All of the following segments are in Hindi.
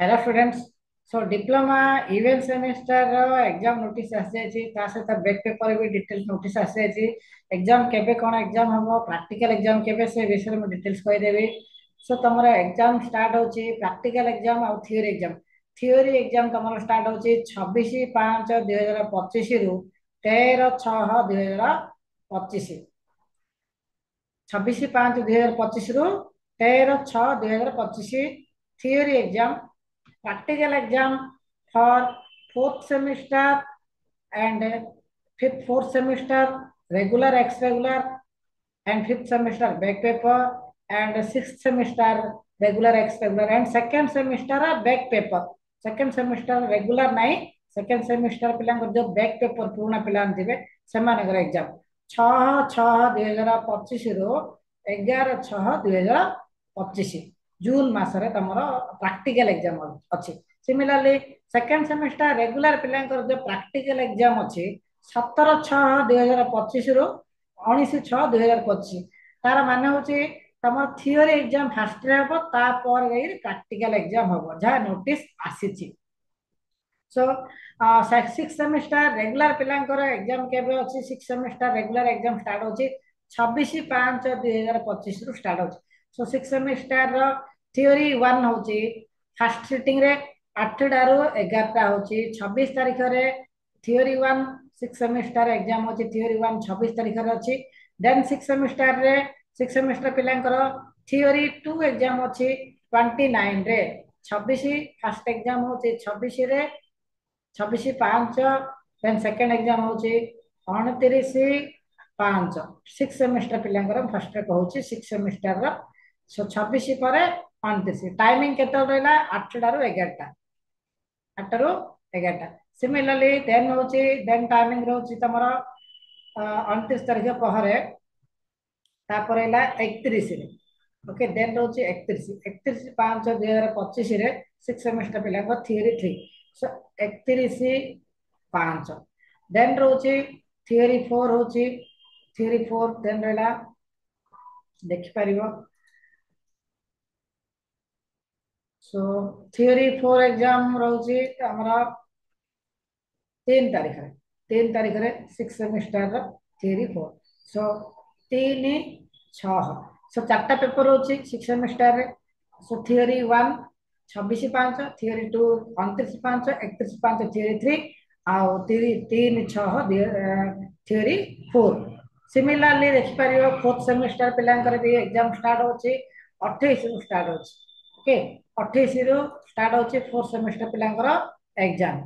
Hello students. So diploma even semester exam notice आसी सहित बैक पेपर भी डिटेल्स नोटिस आसी। एग्जाम केबे कौन एग्जाम हम प्रैक्टिकल एग्जाम केबे से विषय में डिटेल्स कहीदेवी। सो तुम एग्जाम स्टार्ट होची प्रैक्टिकल एग्जाम और थियोरी एग्जाम। थियोरी एग्जाम तुम स्टार्ट होची 26/5/2025 रु 13/6/2025। 26/5/2025 रु 13/6/2025 theory exam. practical exam for fourth semester and fifth fourth semester regular ex regular and fifth semester back paper and sixth semester regular ex regular and second semester back paper। second semester regular नहीं second semester पिलांकर जो back paper पूर्ण पिलान दिवे सेमानकर एग्जाम 6/6/2025 रु 11/6/2025 जून मासरे तमर प्रैक्टिकल एग्जाम अच्छी। सिमिलरली सेकेंड सेमेस्टर रेगुलर पिलांकर जो प्रैक्टिकल एग्जाम अच्छी 17/6/2025 रु 19/6/2025। तार माने होची तमर थियोरी एग्जाम फास्ट रे हबो तापर गई प्रैक्टिकल एग्जाम हबो जहा नोटिस आसीची। सो सिक्स सेमेस्टर रेगुलर पिलांकर एग्जाम केबे अछि six semester regular exam start होची 26/5/2025 रु स्टार्ट होची। सो सिक्स सेमेस्टर रो थियोरी 1 होची फर्स्ट सिटिंग रे 8टा रु 11टा होची 26 तारिख रे थियोरी 1 सिक्स सेमेस्टर एग्जाम होची थियोरी 1 26 तारिख रे अछि। देन सिक्स सेमेस्टर पिलांकर थियोरी 2 एग्जाम होची 29 रे 26 फर्स्ट एग्जाम होची 26 रे 26/5। देन सेकंड एग्जाम होची 29/5 सिक्स सेमेस्टर पिलांकर फर्स्ट कहूची सिक्स सेमेस्टर रो। सो 26 पर 29 टाइमिंग केते रहला 8टा रु 11टा 8टा रु 11टा। सिमिलरली देन होची देन टाइमिंग रहउची तमरो 29 तारिख पहरे तापर हैला 31 रे ओके। देन रहउची 31/5/2025 रे सिक्स सेमेस्टर पिला को थियरी 3। सो 31/5 देन रहउची थियरी 4 होची थियरी 4 देन रहला देखि परिबो। सो थियरी 4 एग्जाम रहउची हमरा 3 तारिख रे सिक्स सेमेस्टर थियरी 4। सो 3/6 सो चारटा पेपर होची सिक्स सेमेस्टर रे। सो थियरी 1 26/5 थियरी 2 29/5 31/5 थियरी 3 आउ 3/6 थियरी 4। सिमिलरली देखि परियो फोर्थ सेमेस्टर पिलांकर भी एग्जाम स्टार्ट होची 28 रु स्टार्ट होची ओके। 28 रु स्टार्ट होची फोर्थ सेमेस्टर पिलांकर एग्जाम।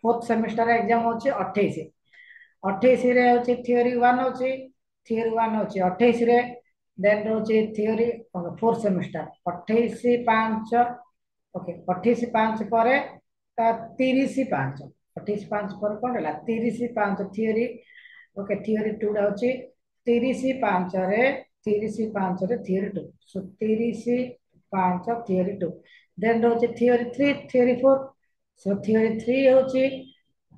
फोर्थ सेमेस्टर एग्जाम होची 28 28 रे होची थियरी 1 होची थियरी 1 होची 28 रे। देन होची थियरी फोर्थ सेमेस्टर 28/5 ओके 28/5 पर 30/5 28/5 पर कोन होला 30/5 थियरी ओके। थियरी 2 होची 30/5 रे 30/5 रे थियरी 2। सो 30/5 थियरी 2 देन होची थियरी 3 थियरी 4। सो थियरी 3 होची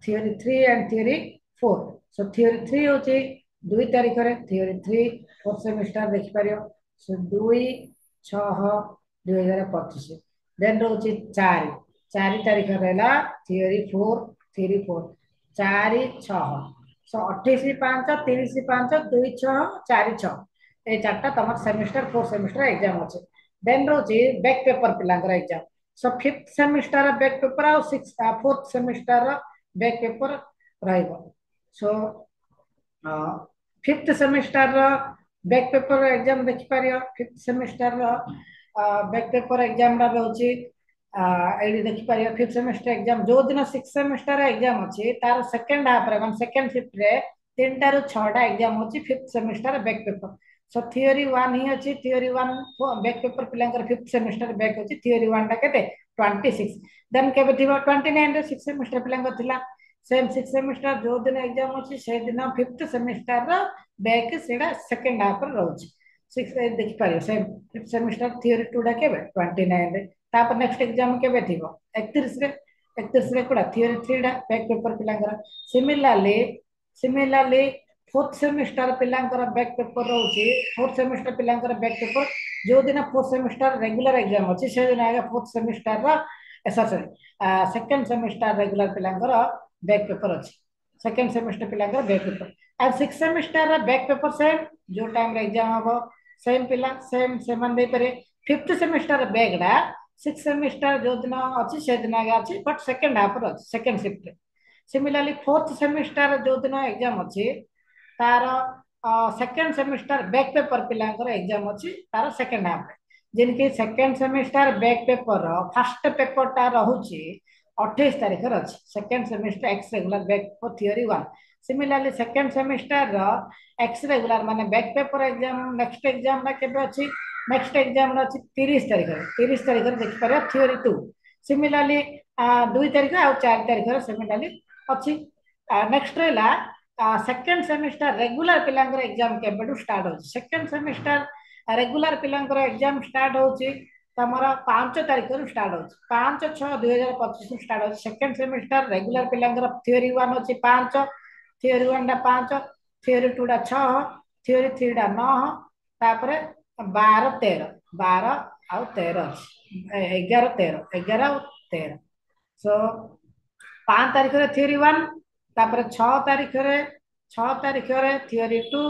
theory 3 and theory 4। So theory 3 होची 2 तारिख रे थियरी 3 फोर्थ सेमेस्टर देखि परियो। सो 2/6/2025 देन होची 4 तारिख रहला थियरी 4 थियरी 4 4/6। सो 28/5 30/5 2/6 4/6 ए चारटा तमर सेमेस्टर फोर्थ सेमेस्टर एग्जाम अछि। देन रोची बैक पेपर पिलांकर exam. So fifth semester back paper और six fourth semester back paper रहइबो। So fifth semester back paper exam देखि पारियो। Fifth semester back paper exam रा रहउची एडी देखि पारियो। फिफ्थ सेमेस्टर एग्जाम जो दिन सिक्स सेमेस्टर एग्जाम अछि तार सेकंड हाफ रे मतलब सेकंड शिफ्ट रे 3टा रु 6टा एग्जाम होची fifth semester back paper. So theory 1 ही अछि थियरी 1 बैक पेपर पिलांकर फिफ्थ सेमेस्टर बैक होची थियरी 1 टा केते 26। देन केबे थिबो 29 रे सिक्स सेमेस्टर पिलांकर थिला सेम सिक्स सेमेस्टर जो दिन एग्जाम होची से दिन फिफ्थ सेमेस्टर रो बैक सेडा सेकंड हाफ रे रहउची सिक्स देखि पारियो। सेम फिफ्थ सेमेस्टर थियरी 2 टा केबे 29 रे तापर नेक्स्ट एग्जाम केबे थिबो 31 रे कोडा थियरी 3 टा बैक पेपर पिलांकर। सिमिलरली फोर्थ सेमेस्टर पिलांकर बैक पेपर रहउची फोर्थ सेमेस्टर पिलांकर बैक पेपर जो दिन फोर्थ सेमेस्टर रेगुलर एग्जाम अछि से दिन आगे फोर्थ सेमेस्टर रा सॉरी सेकंड सेमिस्टर रेगुलर पिलांकर बैक पेपर अच्छी सेकंड सेमिस्टर पिलांकर back paper and six semester back paper same जो टाइम रे एग्जाम हम सेम पिला सेम सेमान दे पारे फिफ्थ सेमिस्टर बैकडा सिक्स सेमिस्टर जो दिन अच्छी से दिन आगे अच्छी बट सेकंड हाफ रो second shift similarly fourth semester जो दिन एग्जाम अच्छी तार सेकंड सेमिस्टर बैक पेपर पिलांकर एग्जाम अच्छी तार सेकंड हाफ जिनकी second semester back paper first paper टा रहुची 28 तारीख अच्छी second semester ex regular back paper theory 1 similarly second semester ex regular माने back paper exam next exam ना केबे अछि नेक्स्ट एग्जाम अछि 30 तारीख देखि पारे थियोरी 2 सिमिलरली 2 तारीख आ 4 तारीख सिमिलरली अछि नेक्स्ट रहला सेकंड सेमिस्टर रेगुलर पिलांकर एग्जाम केबेटू स्टार्ट होछि सेकंड सेमिस्टर रेगुलर पिलांकर एग्जाम स्टार्ट होछि तमरा 5 तारीख रु स्टार्ट होछि 5/6/2025 स्टार्ट होछि सेकंड सेमिस्टर रेगुलर पिलांकर थियोरी 1 होछि 5 थियोरी 1 डा 5 थियोरी 2 डा 6 थियोरी 3 डा 9 तापरे 12 13 12 आउ 13 11 13 11 आउ 13 सो 5 तारीख रे थियोरी 1 तापर 6 तारीख रे थियोरी 2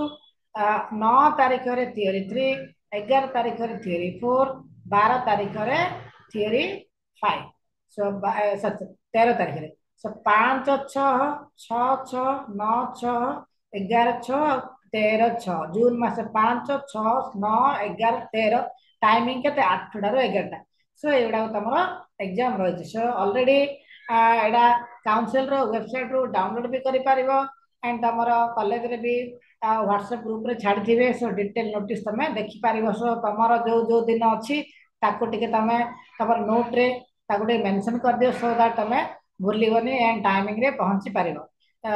9 तारीख रे थियोरी 3 11 तारीख रे थियोरी 4 12 तारीख रे थियोरी 5 सो 13 तारीख रे सो 5 6 6 6 9 6 11 6 13 6 जून मास 5 6 9 11 13 टाइमिंग के 8 टा रो 11 टा सो एडा तमरो एग्जाम रही सो ऑलरेडी एडा काउंसिल रो वेबसाइट रो डाउनलोड भी करि पारिबो एंड तमर कॉलेज रे भी व्हाट्सएप ग्रुप रे छाड़ी थिबे सो डिटेल नोटिस तमे देखि पारिबो सो तमर जो जो दिन अछि ताको टिके तमे तमर नोट रे ताको टिके मेंशन कर दियो सो दैट तमे भूलिबोनी एंड टाइमिंग रे पहुंची पारिबो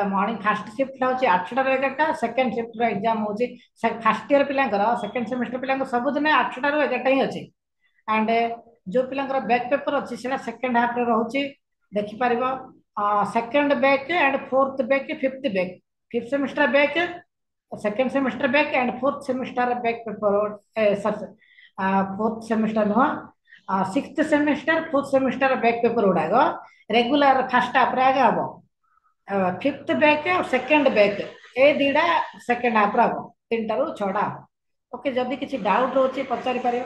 मॉर्निंग फर्स्ट शिफ्ट होची 8 टा रो 11 टा सेकंड शिफ्ट रो एग्जाम होची फर्स्ट ईयर पिलांकर सेकंड सेमेस्टर पिलांकर सब दिन 8 टा रो 11 टा ही अछि एंड जो पिलांकर बैक पेपर अछि सेना सेकंड हाफ रे रहउची देखि पारिबो second back and fourth back fifth back fifth semester back second semester back and fourth semester back paper fourth semester no sixth semester fourth semester back paper उडागो रेगुलर फर्स्ट हाफ रे आगे हबो फिफ्थ बैक और सेकंड बैक ए दीडा सेकंड हाफ रे हबो 3 टा रु 6 टा ओके जदी किछि डाउट होची पचारि पारियो